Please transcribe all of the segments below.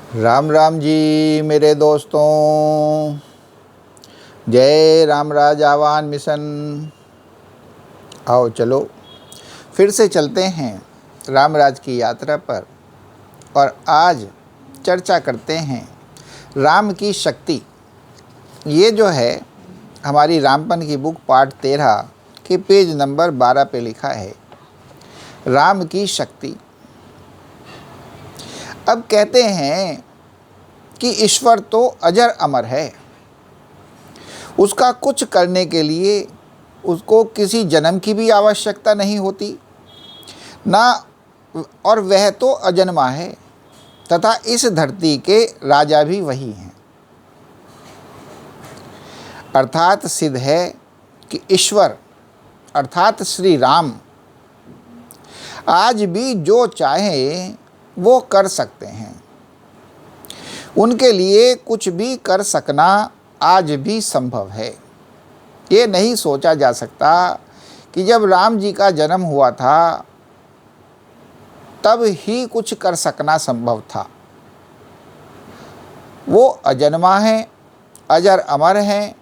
राम राम जी मेरे दोस्तों। जय राम राज आह्वान मिशन। आओ चलो फिर से चलते हैं राम राज की यात्रा पर और आज चर्चा करते हैं राम की शक्ति। ये जो है हमारी रामपन की बुक पार्ट 13 के पेज नंबर 12 पे लिखा है राम की शक्ति। अब कहते हैं कि ईश्वर तो अजर अमर है, उसका कुछ करने के लिए उसको किसी जन्म की भी आवश्यकता नहीं होती ना, और वह तो अजन्मा है तथा इस धरती के राजा भी वही हैं। अर्थात सिद्ध है कि ईश्वर अर्थात श्री राम आज भी जो चाहे वो कर सकते हैं। उनके लिए कुछ भी कर सकना आज भी संभव है। ये नहीं सोचा जा सकता कि जब राम जी का जन्म हुआ था तब ही कुछ कर सकना संभव था। वो अजन्मा हैं, अजर अमर हैं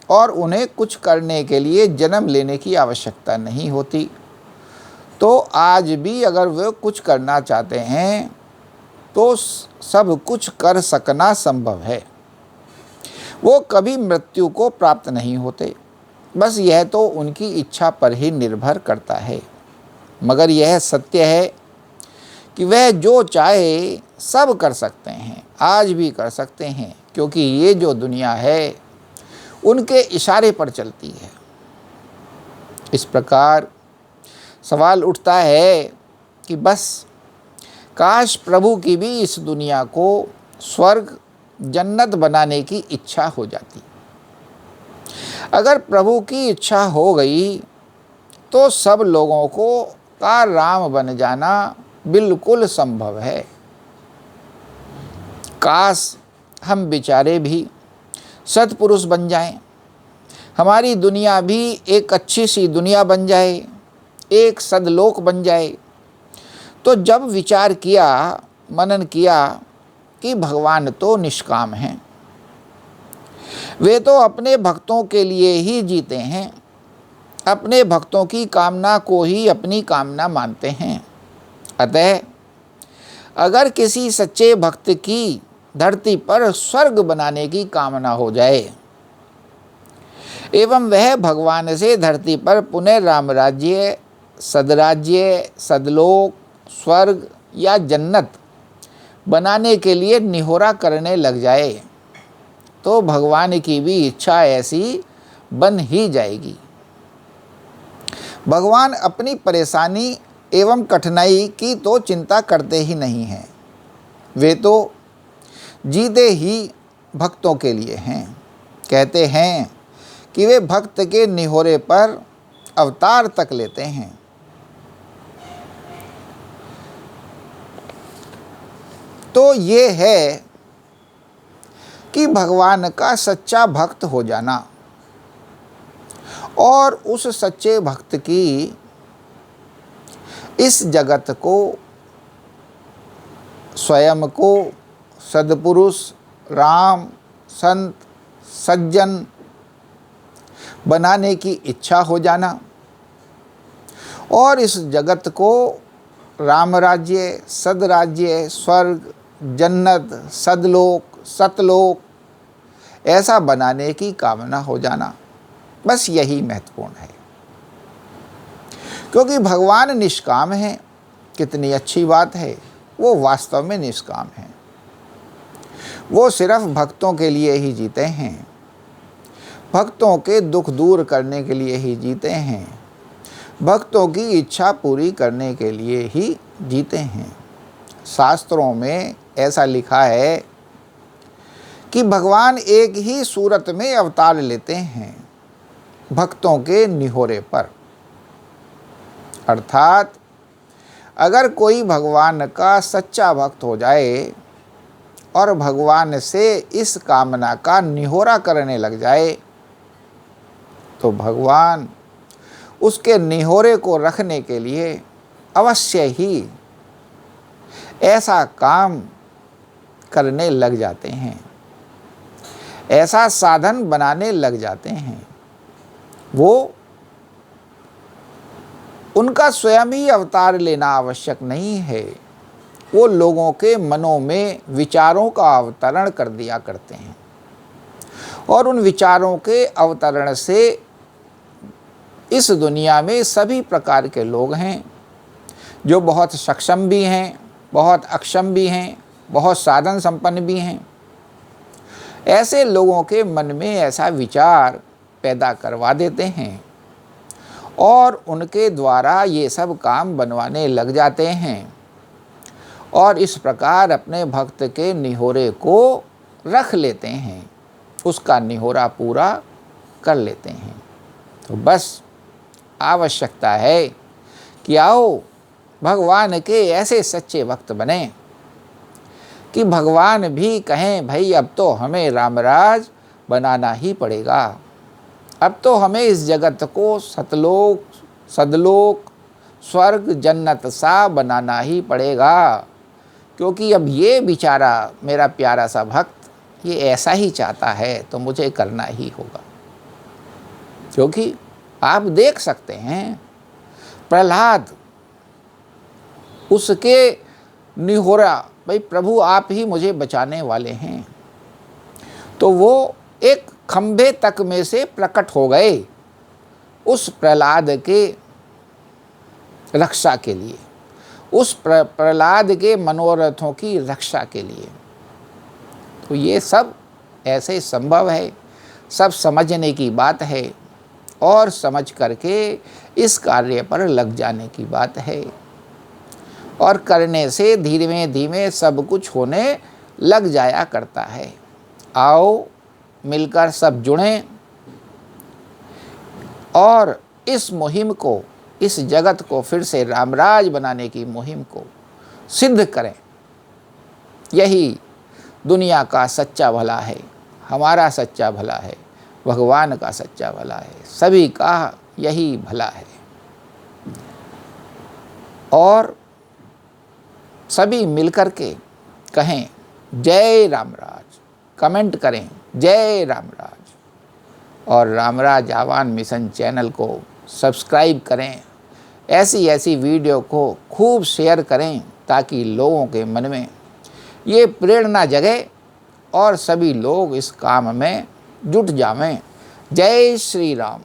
और उन्हें कुछ करने के लिए जन्म लेने की आवश्यकता नहीं होती। तो आज भी अगर वे कुछ करना चाहते हैं तो सब कुछ कर सकना संभव है। वो कभी मृत्यु को प्राप्त नहीं होते, बस यह तो उनकी इच्छा पर ही निर्भर करता है। मगर यह सत्य है कि वह जो चाहे सब कर सकते हैं, आज भी कर सकते हैं, क्योंकि ये जो दुनिया है उनके इशारे पर चलती है। इस प्रकार सवाल उठता है कि बस काश प्रभु की भी इस दुनिया को स्वर्ग जन्नत बनाने की इच्छा हो जाती। अगर प्रभु की इच्छा हो गई तो सब लोगों को का राम बन जाना बिल्कुल संभव है। काश हम बेचारे भी सत्पुरुष बन जाएं, हमारी दुनिया भी एक अच्छी सी दुनिया बन जाए, एक सदलोक बन जाए। तो जब विचार किया, मनन किया कि भगवान तो निष्काम हैं, वे तो अपने भक्तों के लिए ही जीते हैं, अपने भक्तों की कामना को ही अपनी कामना मानते हैं। अतः अगर किसी सच्चे भक्त की धरती पर स्वर्ग बनाने की कामना हो जाए एवं वह भगवान से धरती पर पुनः राम राज्य, सदराज्य, सदलोक, स्वर्ग या जन्नत बनाने के लिए निहोरा करने लग जाए तो भगवान की भी इच्छा ऐसी बन ही जाएगी। भगवान अपनी परेशानी एवं कठिनाई की तो चिंता करते ही नहीं हैं, वे तो जीते ही भक्तों के लिए हैं। कहते हैं कि वे भक्त के निहोरे पर अवतार तक लेते हैं। तो ये है कि भगवान का सच्चा भक्त हो जाना और उस सच्चे भक्त की इस जगत को, स्वयं को सद्पुरुष, राम, संत, सज्जन बनाने की इच्छा हो जाना और इस जगत को राम राज्य, सदराज्य, स्वर्ग, जन्नत, सदलोक, सतलोक ऐसा बनाने की कामना हो जाना, बस यही महत्वपूर्ण है। क्योंकि भगवान निष्काम हैं, कितनी अच्छी बात है, वो वास्तव में निष्काम हैं। वो सिर्फ भक्तों के लिए ही जीते हैं, भक्तों के दुख दूर करने के लिए ही जीते हैं, भक्तों की इच्छा पूरी करने के लिए ही जीते हैं। शास्त्रों में ऐसा लिखा है कि भगवान एक ही सूरत में अवतार लेते हैं, भक्तों के निहोरे पर। अर्थात अगर कोई भगवान का सच्चा भक्त हो जाए और भगवान से इस कामना का निहोरा करने लग जाए तो भगवान उसके निहोरे को रखने के लिए अवश्य ही ऐसा काम करने लग जाते हैं, ऐसा साधन बनाने लग जाते हैं। वो उनका स्वयं ही अवतार लेना आवश्यक नहीं है, वो लोगों के मनों में विचारों का अवतरण कर दिया करते हैं और उन विचारों के अवतरण से इस दुनिया में सभी प्रकार के लोग हैं, जो बहुत सक्षम भी हैं, बहुत अक्षम भी हैं, बहुत साधन संपन्न भी हैं। ऐसे लोगों के मन में ऐसा विचार पैदा करवा देते हैं और उनके द्वारा ये सब काम बनवाने लग जाते हैं और इस प्रकार अपने भक्त के निहोरे को रख लेते हैं, उसका निहोरा पूरा कर लेते हैं। तो बस आवश्यकता है कि आओ भगवान के ऐसे सच्चे भक्त बने कि भगवान भी कहें भाई अब तो हमें रामराज बनाना ही पड़ेगा, अब तो हमें इस जगत को सतलोक सदलोक स्वर्ग जन्नत सा बनाना ही पड़ेगा, क्योंकि अब ये बेचारा मेरा प्यारा सा भक्त ये ऐसा ही चाहता है तो मुझे करना ही होगा। क्योंकि आप देख सकते हैं प्रहलाद, उसके निहोरा भाई प्रभु आप ही मुझे बचाने वाले हैं, तो वो एक खंभे तक में से प्रकट हो गए उस प्रहलाद के रक्षा के लिए, उस प्रहलाद के मनोरथों की रक्षा के लिए। तो ये सब ऐसे संभव है, सब समझने की बात है और समझ करके इस कार्य पर लग जाने की बात है और करने से धीमे धीमे सब कुछ होने लग जाया करता है। आओ मिलकर सब जुड़ें और इस मुहिम को, इस जगत को फिर से रामराज बनाने की मुहिम को सिद्ध करें। यही दुनिया का सच्चा भला है, हमारा सच्चा भला है, भगवान का सच्चा भला है, सभी का यही भला है। और सभी मिलकर के कहें जय रामराज, कमेंट करें जय रामराज और रामराज आह्वान मिशन चैनल को सब्सक्राइब करें। ऐसी ऐसी वीडियो को खूब शेयर करें ताकि लोगों के मन में ये प्रेरणा जगे और सभी लोग इस काम में जुट जावें। जय श्री राम।